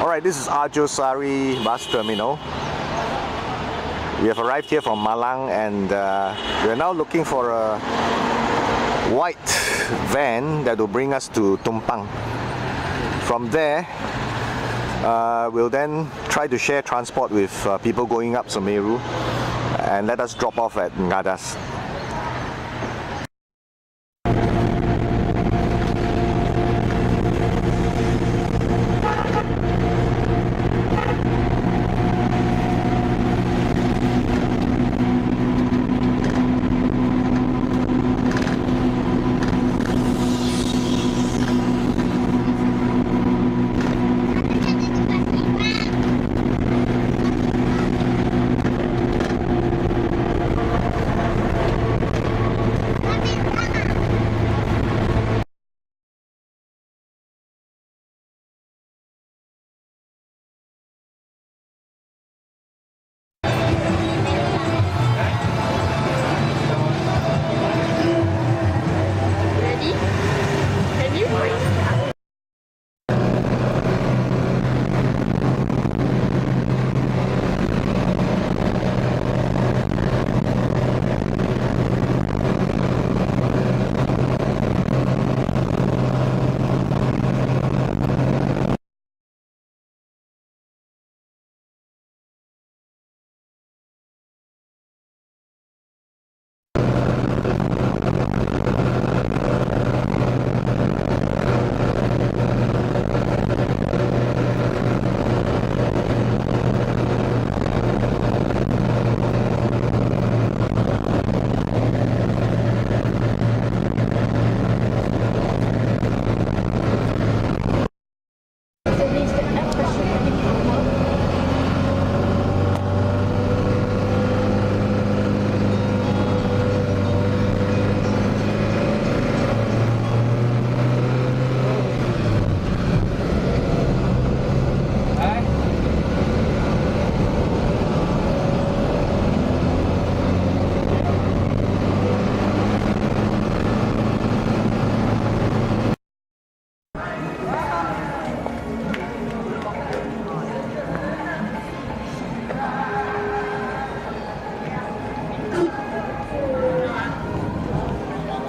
Alright, this is Arjosari bus terminal. We have arrived here from Malang, and we are now looking for a white van that will bring us to Tumpang. From there, we'll then try to share transport with people going up Semeru and let us drop off at Ngadas.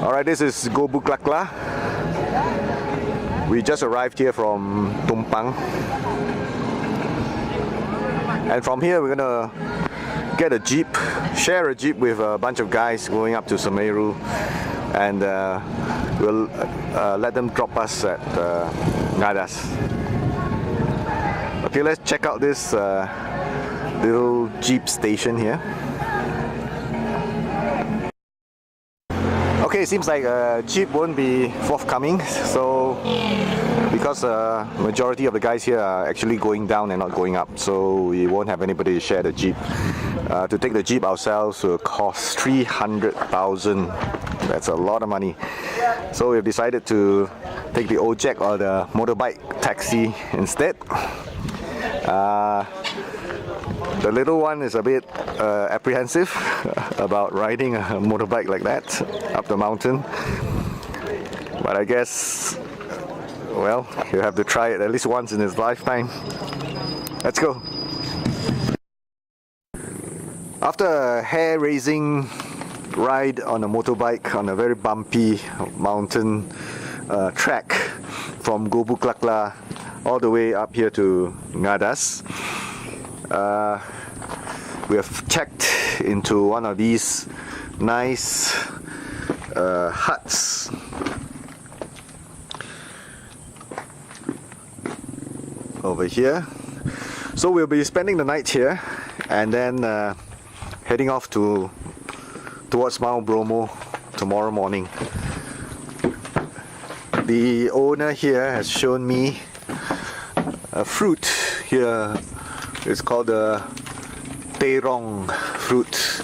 Alright, this is Gobuklakla. We just arrived here from Tumpang, and from here we're gonna get a jeep, share a jeep with a bunch of guys going up to Semeru, and we'll let them drop us at Ngadas. Okay, let's check out this little jeep station here. Okay, it seems like a jeep won't be forthcoming, so because majority of the guys here are actually going down and not going up, so we won't have anybody to share the jeep. To take the jeep ourselves will cost 300,000. That's a lot of money. So we've decided to take the Ojek or the motorbike taxi instead. The little one is a bit apprehensive about riding a motorbike like that up the mountain, but I guess, well, you have to try it at least once in his lifetime. Let's go. After a hair-raising ride on a motorbike on a very bumpy mountain track from Gobuklakla all the way up here to Ngadas, we have checked into one of these nice huts. Over here. So we'll be spending the night here and then heading off towards Mount Bromo tomorrow morning. The owner here has shown me a fruit here. It's called the terong fruit.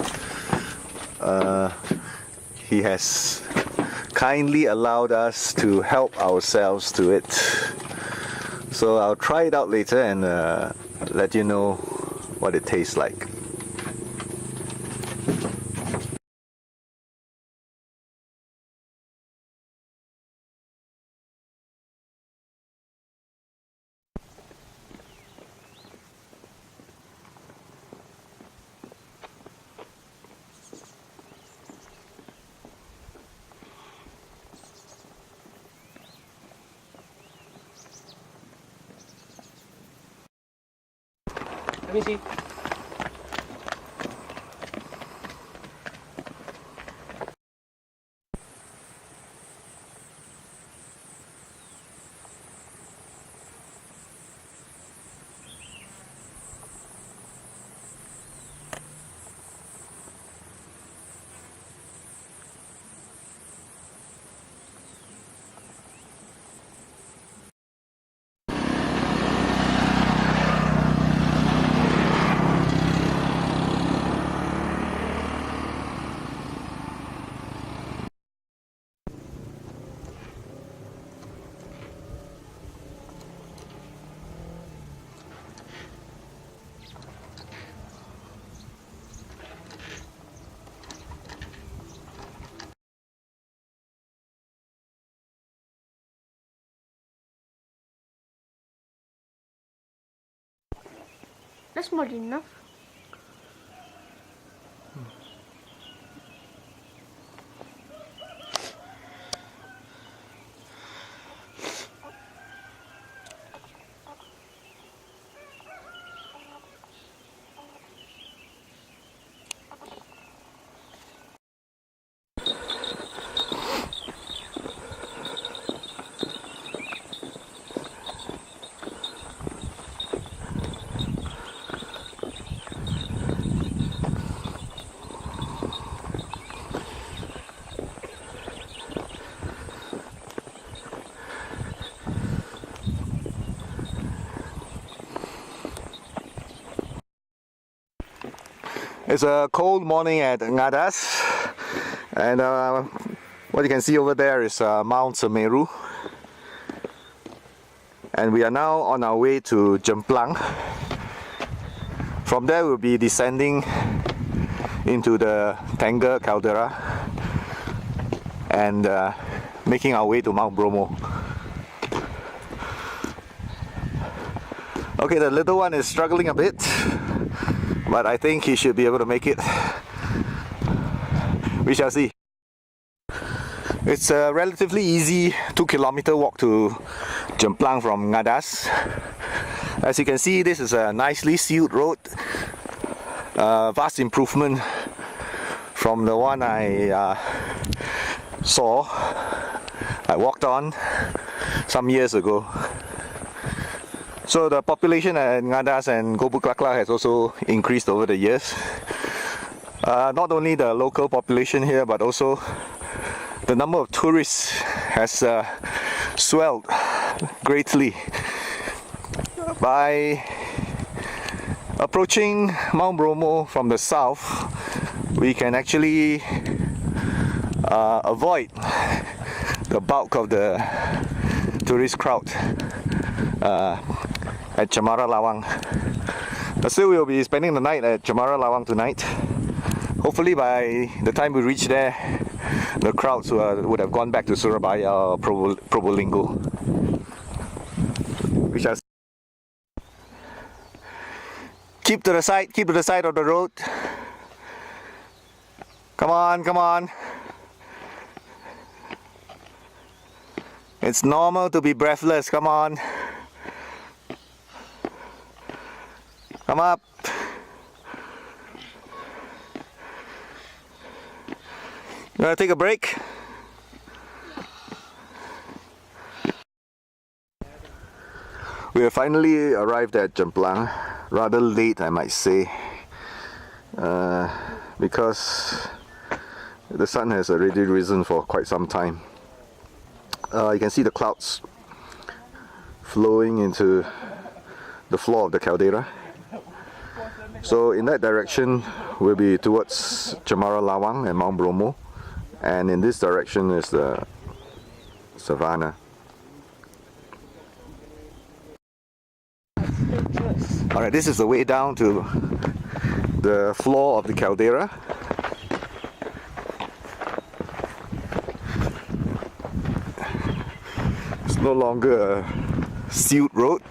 He has kindly allowed us to help ourselves to it. So I'll try it out later and let you know what it tastes like. Permisi. That's more than enough. It's a cold morning at Ngadas, and what you can see over there is Mount Semeru, and we are now on our way to Jemplang. From there we'll be descending into the Tengger caldera and making our way to Mount Bromo. Okay, the little one is struggling a bit, but I think he should be able to make it. We shall see. It's a relatively easy 2-kilometer walk to Jemplang from Ngadas. As you can see, this is a nicely sealed road. Vast improvement from the one I walked on some years ago. So the population at Ngadas and Gobuklakla has also increased over the years. Not only the local population here, but also the number of tourists has swelled greatly. By approaching Mount Bromo from the south, we can actually avoid the bulk of the tourist crowd at Cemara Lawang. But still, we'll be spending the night at Cemara Lawang tonight. Hopefully by the time we reach there, the crowds would have gone back to Surabaya or Probolinggo. We shall see. Keep to the side of the road. Come on, come on. It's normal to be breathless, come on. Come up. You wanna take a break? We have finally arrived at Jemplang. Rather late, I might say, because the sun has already risen for quite some time. You can see the clouds flowing into the floor of the caldera. So in that direction will be towards Cemara Lawang and Mount Bromo, and in this direction is the savannah. Alright, this is the way down to the floor of the caldera. It's no longer a sealed road.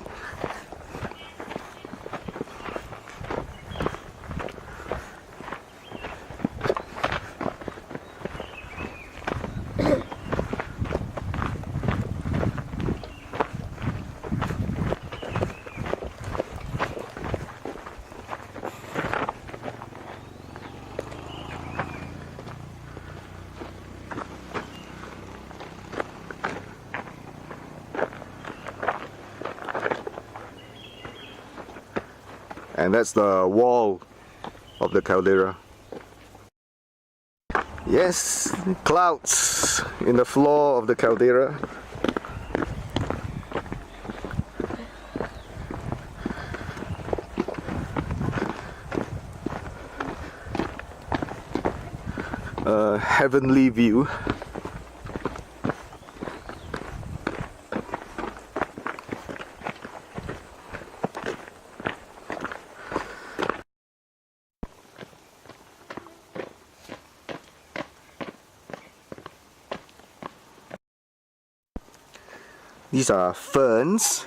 And that's the wall of the caldera. Yes, clouds in the floor of the caldera. A heavenly view. These are ferns.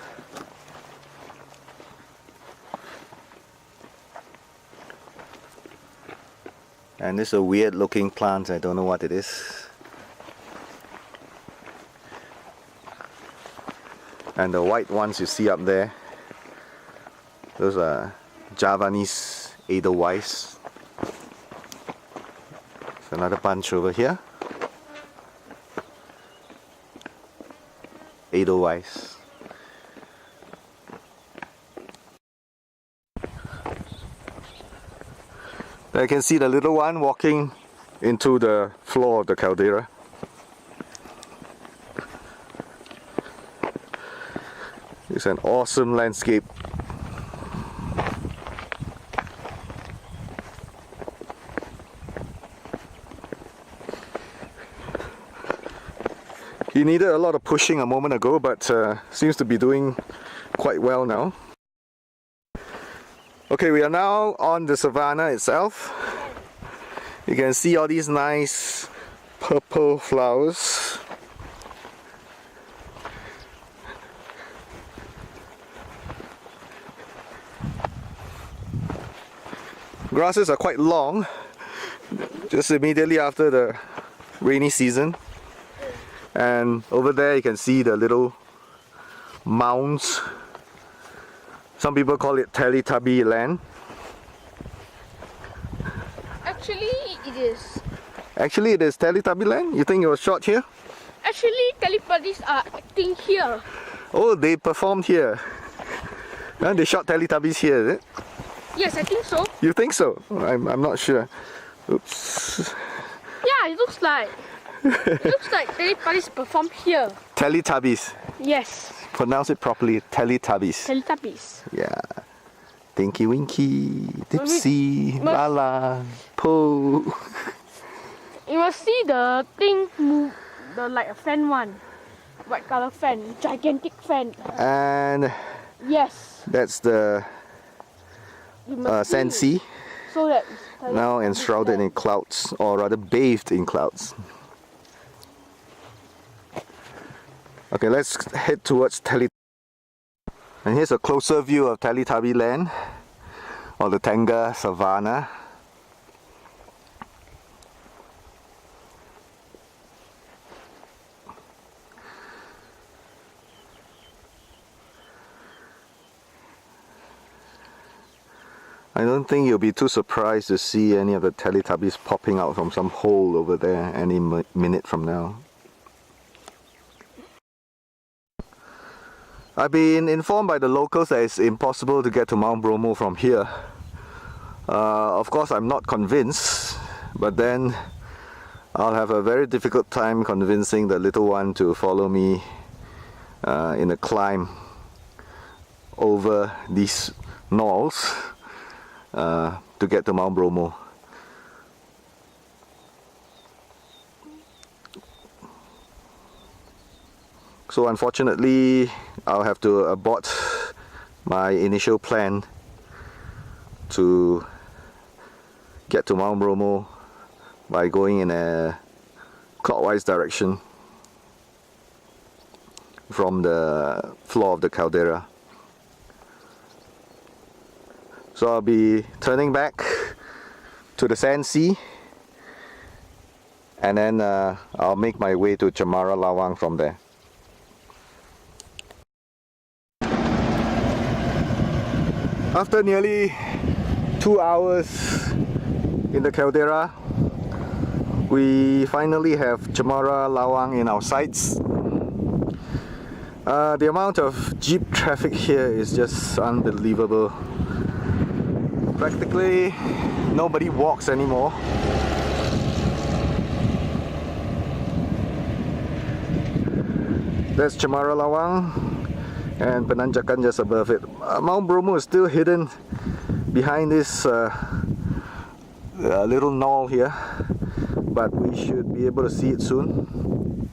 And this is a weird looking plant, I don't know what it is. And the white ones you see up there, those are Javanese Edelweiss. There's another bunch over here. Edelweiss. I can see the little one walking into the floor of the caldera. It's an awesome landscape. He needed a lot of pushing a moment ago, but seems to be doing quite well now. Okay, we are now on the savannah itself. You can see all these nice purple flowers. Grasses are quite long, just immediately after the rainy season. And over there you can see the little mounds. Some people call it Teletubby land. Actually, it is. Actually, it is Teletubby land? You think it was shot here? Actually, Teletubbies are acting here. Oh, they performed here. And they shot Teletubbies here, is it? Yes, I think so. You think so? I'm not sure. Oops. Yeah, it looks like. It looks like Teletubbies performed here. Teletubbies. Yes. Pronounce it properly. Teletubbies. Teletubbies. Yeah. Tinky Winky, Dipsy, Lala, Po. You must see the thing move, the like a fan one. White color fan. Gigantic fan. And Yes. that's the You must Sand see. Sea. So that Now enshrouded in clouds, or rather bathed in clouds. Okay, let's head towards Teletubby. And here's a closer view of Teletubby land, or the Tengger Savannah. I don't think you'll be too surprised to see any of the Teletubbies popping out from some hole over there any minute from now. I've been informed by the locals that it's impossible to get to Mount Bromo from here. Of course, I'm not convinced, but then I'll have a very difficult time convincing the little one to follow me in a climb over these knolls to get to Mount Bromo. So unfortunately, I'll have to abort my initial plan to get to Mount Bromo by going in a clockwise direction from the floor of the caldera. So I'll be turning back to the Sand Sea, and then I'll make my way to Cemara Lawang from there. After nearly 2 hours in the caldera, we finally have Cemara Lawang in our sights. The amount of jeep traffic here is just unbelievable. Practically nobody walks anymore. That's Cemara Lawang and Penanjakan just above it. Mount Bromo is still hidden behind this little knoll here, but we should be able to see it soon.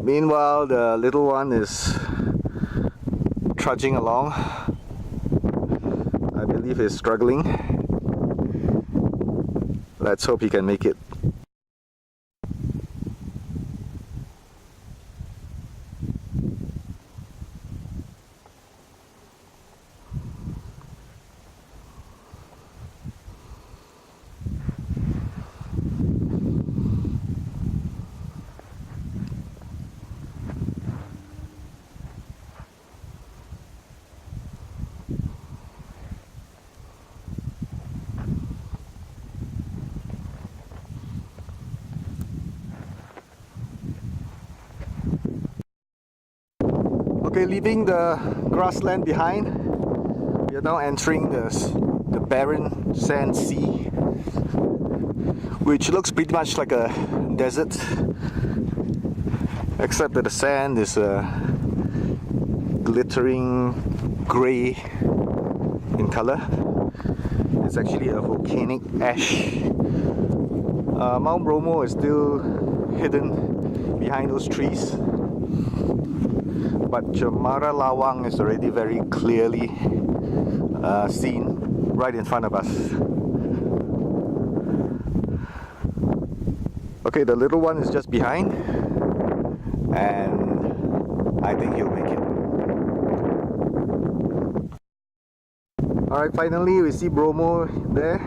Meanwhile, the little one is trudging along. I believe he's struggling. Let's hope he can make it. Okay, leaving the grassland behind, we are now entering the barren sand sea, which looks pretty much like a desert, except that the sand is glittering grey in color. It's actually a volcanic ash. Mount Bromo is still hidden behind those trees, but Cemara Lawang is already very clearly seen right in front of us. Okay, the little one is just behind, and I think he'll make it. Alright, finally we see Bromo there.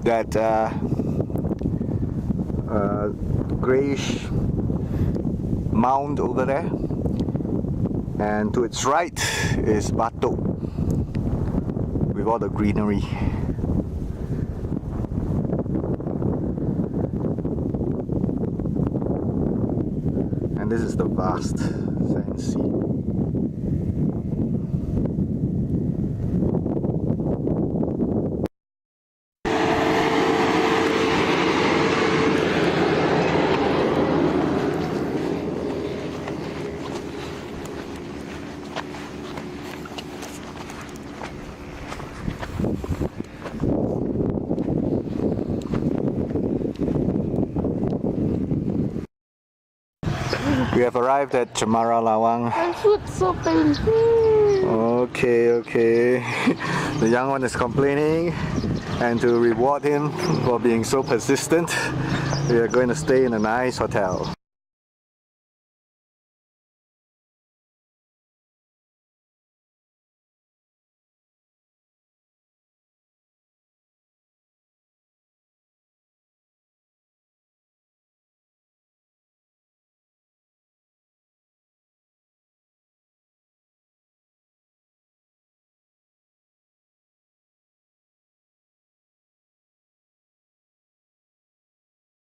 That greyish mound over there. And to its right is Batok with all the greenery. And this is the vast sand sea. We have arrived at Cemara Lawang. My foot's so painful. Okay. The young one is complaining, and to reward him for being so persistent, we are going to stay in a nice hotel.